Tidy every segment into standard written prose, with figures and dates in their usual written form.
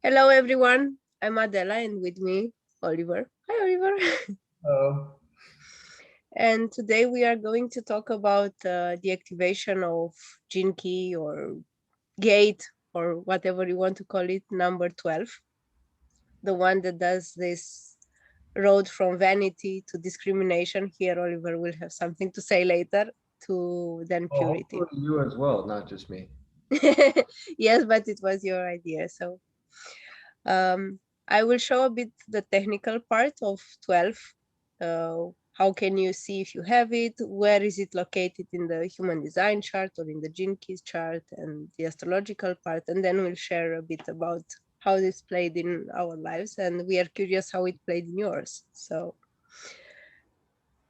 Hello, everyone. I'm Adela, and with me, Oliver. Hi, Oliver. Hello. And today we are going to talk about the activation of gene key or gate or whatever you want to call it, number 12, the one that does this road from vanity to discrimination. Here, Oliver will have something to say later, to then Oh, purity. hopefully you as well, not just me. Yes, but it was your idea. So I will show a bit the technical part of 12. How can you see if you have it? Where is it located in the human design chart or in the gene keys chart, and the astrological part? And then we'll share a bit about how this played in our lives. And we are curious how it played in yours. So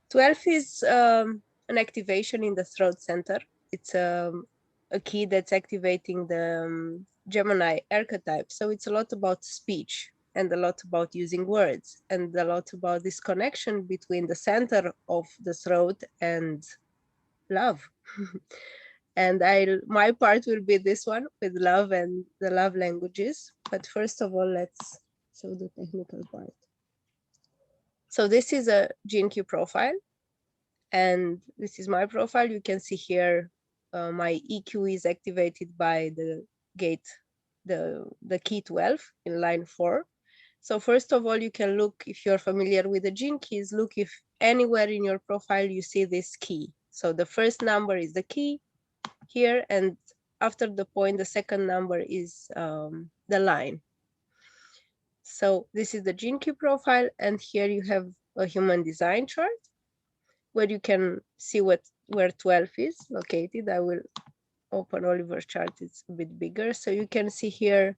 12 is an activation in the throat center. It's a key that's activating the Gemini archetype. So it's a lot about speech and a lot about using words and a lot about this connection between the center of the throat and love. And my part will be this one with love and the love languages. But first of all, let's show the technical part. So this is a GeneQ profile. And this is my profile. You can see here my EQ is activated by the gate, the key 12 in line 4. So first of all, you can look, if you're familiar with the gene keys, look if anywhere in your profile you see this key. So the first number is the key here, and after the point, the second number is the line. So this is the gene key profile, and here you have a human design chart where you can see where 12 is located. I will open Oliver's chart, it's a bit bigger. So you can see here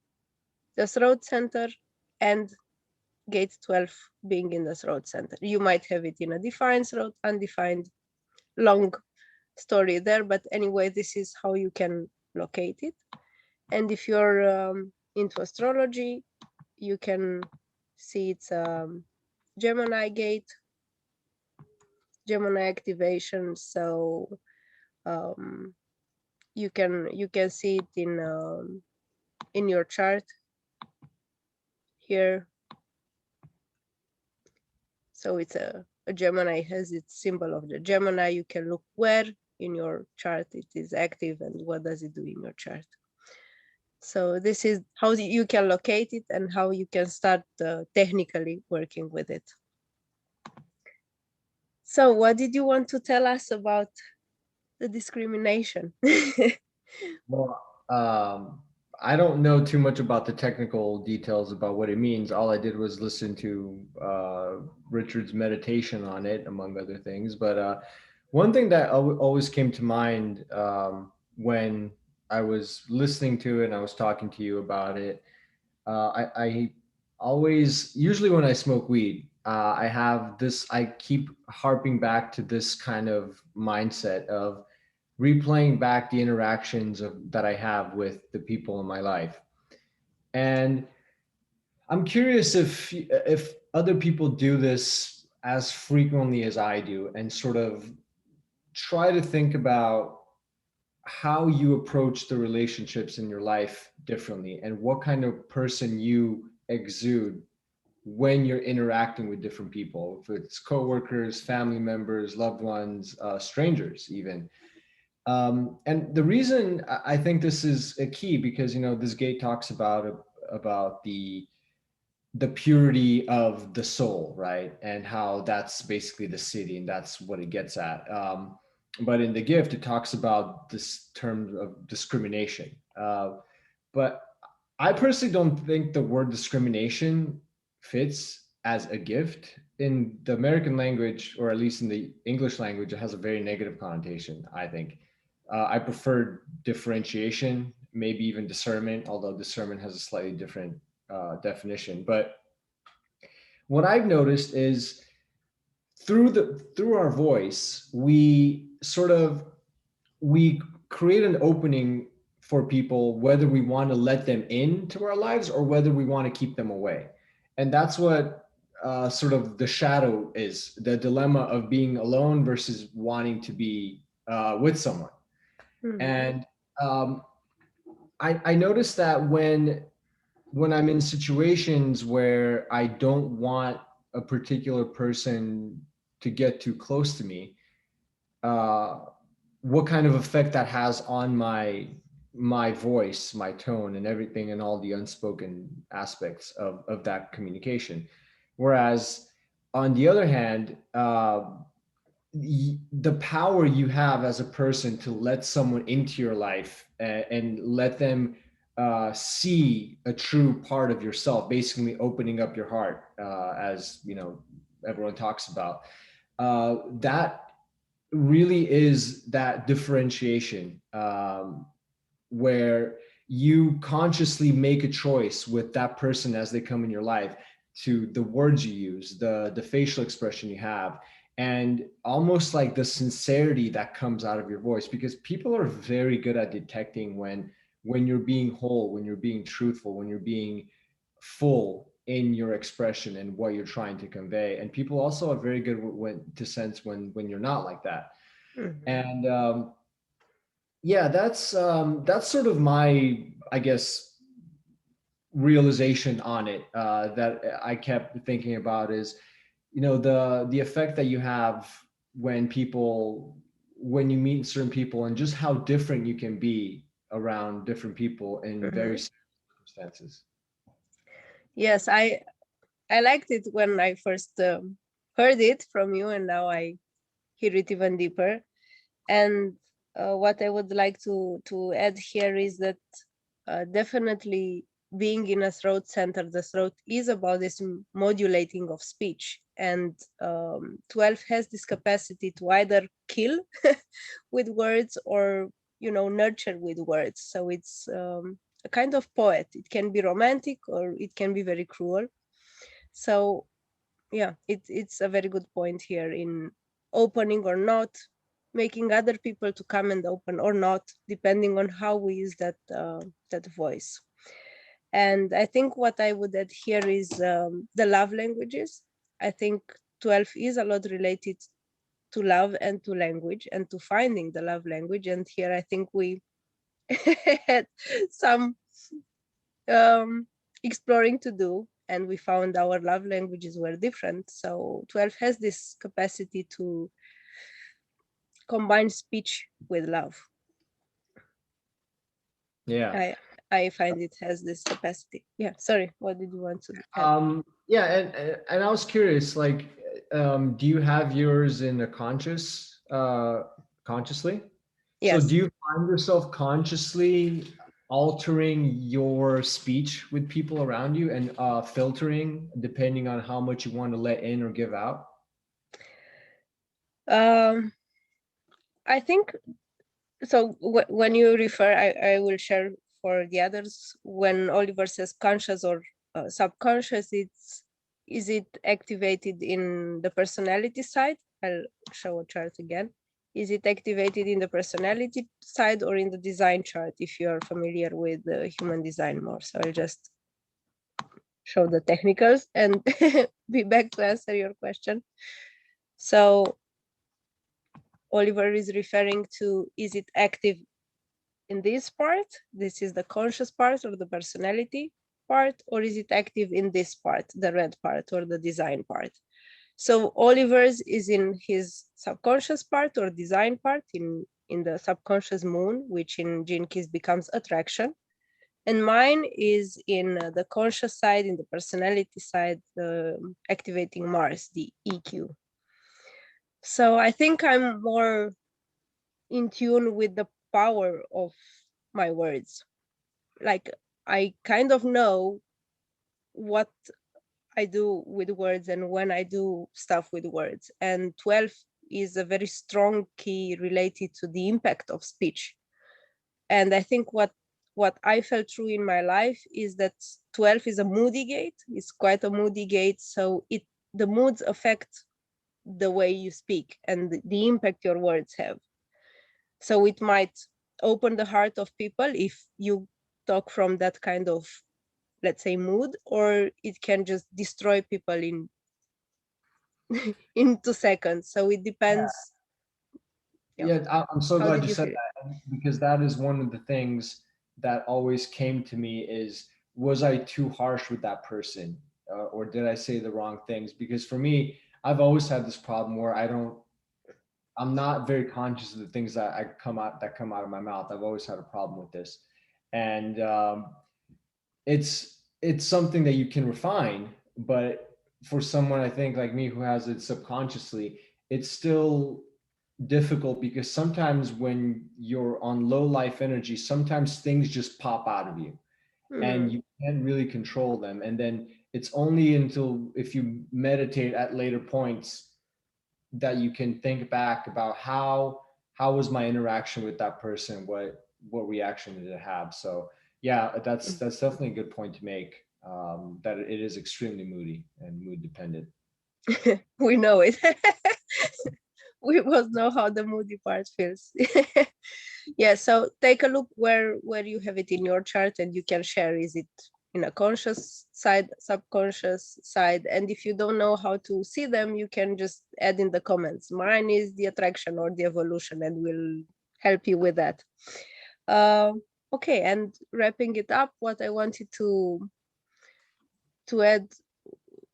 the throat center and gate 12 being in the throat center. You might have it in a defined throat, undefined, long story there, but anyway, this is how you can locate it. And if you're into astrology, you can see it's Gemini gate, Gemini activation. So you can see it in your chart here. So it's a Gemini, has its symbol of the Gemini. You can look where in your chart it is active and what does it do in your chart. So this is how you can locate it and how you can start technically working with it. So what did you want to tell us about the discrimination? Well, I don't know too much about the technical details about what it means. All I did was listen to Richard's meditation on it, among other things. But one thing that always came to mind when I was listening to it and I was talking to you about it, I always, usually when I smoke weed, I have this, I keep harping back to this kind of mindset of replaying back the interactions that I have with the people in my life. And I'm curious if other people do this as frequently as I do and sort of try to think about how you approach the relationships in your life differently and what kind of person you exude when you're interacting with different people, if it's coworkers, family members, loved ones, strangers, even. And the reason I think this is a key because this gate talks about the purity of the soul, right, and how that's basically the city, and that's what it gets at. But in the gift, it talks about this term of discrimination. But I personally don't think the word discrimination fits as a gift in the American language, or at least in the English language. It has a very negative connotation, I think. I prefer differentiation, maybe even discernment, although discernment has a slightly different definition. But what I've noticed is through our voice, we create an opening for people, whether we want to let them into our lives or whether we want to keep them away. And that's what sort of the shadow is, the dilemma of being alone versus wanting to be with someone. Mhm. And um, I noticed that when I'm in situations where I don't want a particular person to get too close to me, uh, what kind of effect that has on my voice, my tone, and everything, and all the unspoken aspects of that communication. Whereas on the other hand, the power you have as a person to let someone into your life, and let them see a true part of yourself, basically opening up your heart, as you know, everyone talks about, that really is that differentiation, where you consciously make a choice with that person as they come in your life, to the words you use, the facial expression you have, and almost like the sincerity that comes out of your voice, because people are very good at detecting when you're being whole, when you're being truthful, when you're being full in your expression and what you're trying to convey. And people also are very good when to sense when you're not like that. Mhm. And yeah, that's sort of my, I guess, realization on it, that I kept thinking about is, you know, the effect that you have when you meet certain people, and just how different you can be around different people in very Mhm. similar circumstances. Yes, I liked it when I first heard it from you, and now I hear it even deeper. And what I would like to add here is that definitely being in a throat center, the throat is about this modulating of speech, and 12 has this capacity to either kill with words, or nurture with words. So it's a kind of poet. It can be romantic or it can be very cruel. So yeah, it's a very good point here in opening or not, making other people to come and open or not, depending on how we use that voice. And I think what I would add here is the love languages. I think 12 is a lot related to love and to language and to finding the love language. And here I think we had some um, exploring to do, and we found our love languages were different. So 12 has this capacity to combine speech with love. Yeah. I i find it has this capacity. Yeah, sorry, what did you want to add? Yeah, and I was curious, like, do you have yours in a consciously? So do Yes. you find yourself consciously altering your speech with people around you, and filtering depending on how much you want to let in or give out? I think so. When you refer, I will share for the others. When Oliver says conscious or subconscious, it's is it activated in the personality side? I'll show a chart again. Is it activated in the personality side or in the design chart, if you're familiar with human design more? So I'll just show the technicals and be back to answer your question. So Oliver is referring to, is it active in this part? This is the conscious part or the personality part, or is it active in this part, the red part or the design part? So Oliver's is in his subconscious part or design part, in the subconscious moon, which in Gene Keys becomes attraction. And mine is in the conscious side, in the personality side, activating Mars, the EQ. So I think I'm more in tune with the power of my words. Like, I kind of know what I do with words and when I do stuff with words. And 12 is a very strong key related to the impact of speech. And I think what I felt true in my life is that 12 is a moody gate. It's quite a moody gate. So the moods affect the way you speak and the impact your words have. So it might open the heart of people if you talk from that kind of, let's say, mood, or it can just destroy people in 2 seconds. So it depends. Yeah. Yeah, I'm so How glad did you you said feel it? that, because that is one of the things that always came to me is, was I too harsh with that person, or did I say the wrong things? Because for me, I've always had this problem where I'm not very conscious of the things that come out of my mouth. I've always had a problem with this, and it's something that you can refine, but for someone I think like me who has it subconsciously, it's still difficult because sometimes when you're on low life energy, sometimes things just pop out of you and Mm. you can't really control them. And then it's only until if you meditate at later points that you can think back about how was my interaction with that person, what reaction did it have. So yeah, that's definitely a good point to make, that it is extremely moody and mood dependent. We know it. We both know how the moody part feels. Yeah, so take a look where you have it in your chart, and you can share, is it in a conscious side, subconscious side? And if you don't know how to see them, you can just add in the comments, mine is the attraction or the evolution, and we'll help you with that. Okay, and wrapping it up, what I wanted to add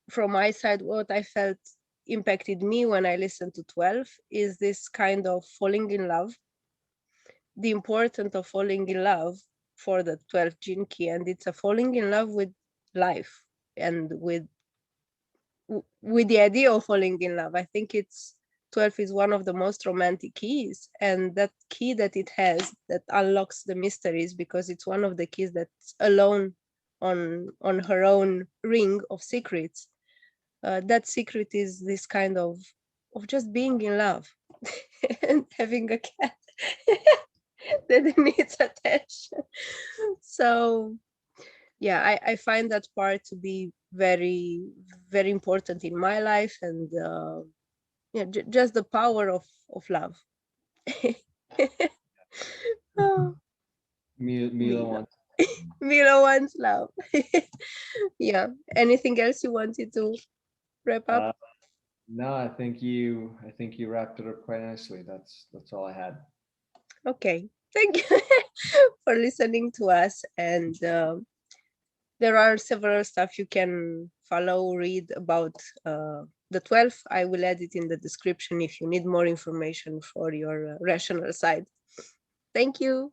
from my side, what I felt impacted me when I listened to 12 is this kind of falling in love, the importance of falling in love for the 12th gene key. And it's a falling in love with life and with the idea of falling in love. I think it's 12 is one of the most romantic keys, and that key that it has that unlocks the mysteries, because it's one of the keys that's alone on her own ring of secrets. That secret is this kind of just being in love and having a cat that needs attention. So yeah, I find that part to be very, very important in my life, and yeah, just the power of love. Oh, Mila Mila. wants. Mila wants love. Yeah. Anything else you wanted to wrap up? Uh, no, I think you wrapped it up quite nicely. That's all I had. Okay. Thank you for listening to us. And there are several stuff you can follow, read about the 12. I will add it in the description if you need more information for your rational side. Thank you.